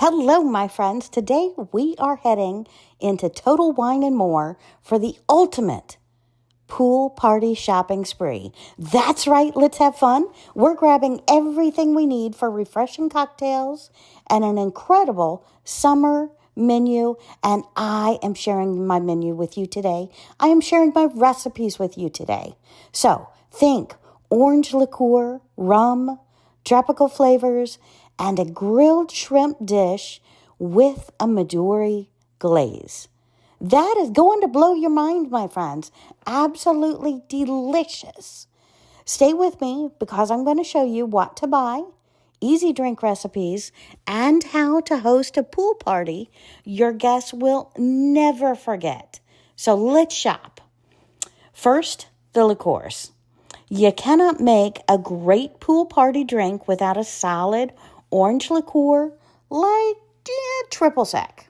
Hello, my friends. Today we are heading into Total Wine and More for the ultimate pool party shopping spree. That's right, let's have fun. We're grabbing everything we need for refreshing cocktails and an incredible summer menu, and I am sharing my menu with you today. I am sharing my recipes with you today. So think orange liqueur, rum, tropical flavors, and a grilled shrimp dish with a Midori glaze. That is going to blow your mind, my friends. Absolutely delicious. Stay with me because I'm going to show you what to buy, easy drink recipes, and how to host a pool party your guests will never forget. So let's shop. First, the liqueurs. You cannot make a great pool party drink without a solid orange liqueur like triple sec.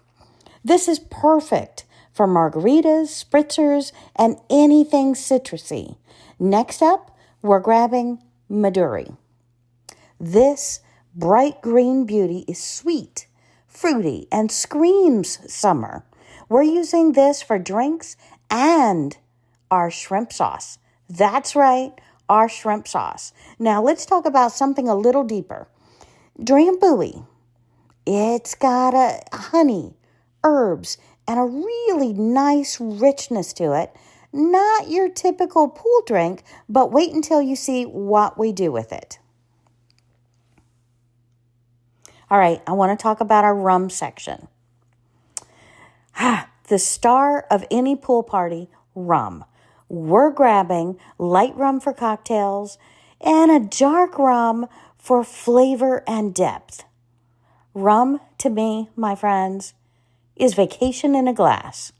This is perfect for margaritas, spritzers, and anything citrusy. Next up, we're grabbing Midori. This bright green beauty is sweet, fruity, and screams summer. We're using this for drinks and our shrimp sauce. That's right, our shrimp sauce. Now let's talk about something a little deeper. Drambuie. It's got a honey, herbs, and a really nice richness to it. Not your typical pool drink, but wait until you see what we do with it. All right, I want to talk about our rum section. The star of any pool party, rum. We're grabbing light rum for cocktails and a dark rum for flavor and depth. Rum, to me, my friends, is vacation in a glass.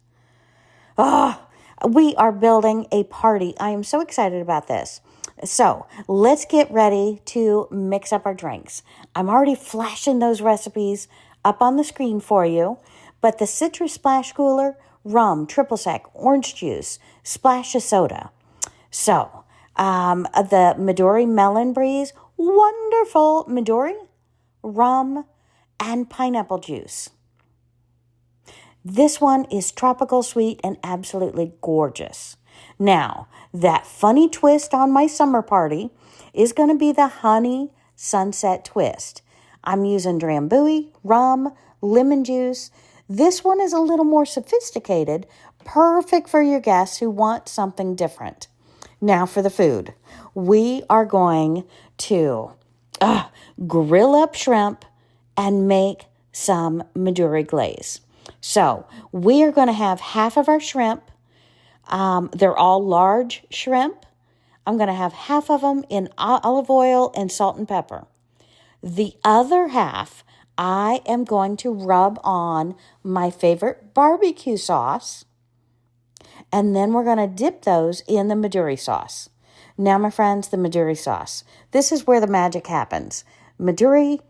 We are building a party. I am so excited about this. So let's get ready to mix up our drinks. I'm already flashing those recipes up on the screen for you, but the citrus splash cooler, rum, triple sec, orange juice, splash of soda. So the Midori Melon Breeze, wonderful Midori, rum, and pineapple juice. This one is tropical sweet and absolutely gorgeous. Now, that funny twist on my summer party is going to be the honey sunset twist. I'm using Drambuie, rum, lemon juice. This one is a little more sophisticated, perfect for your guests who want something different. Now for the food. We are going to grill up shrimp and make some Midori glaze. So we are going to have half of our shrimp. They're all large shrimp. I'm going to have half of them in olive oil and salt and pepper. The other half, I am going to rub on my favorite barbecue sauce. And then we're going to dip those in the Midori sauce. Now, my friends, the Midori sauce. This is where the magic happens. Midori,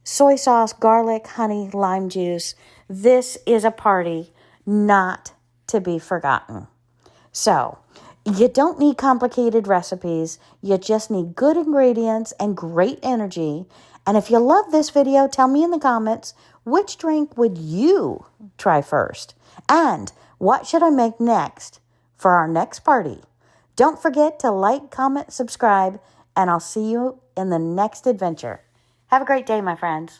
soy sauce, garlic, honey, lime juice. This is a party not to be forgotten. So, you don't need complicated recipes. You just need good ingredients and great energy. And if you love this video, tell me in the comments, which drink would you try first? And what should I make next for our next party? Don't forget to like, comment, subscribe, and I'll see you in the next adventure. Have a great day, my friends.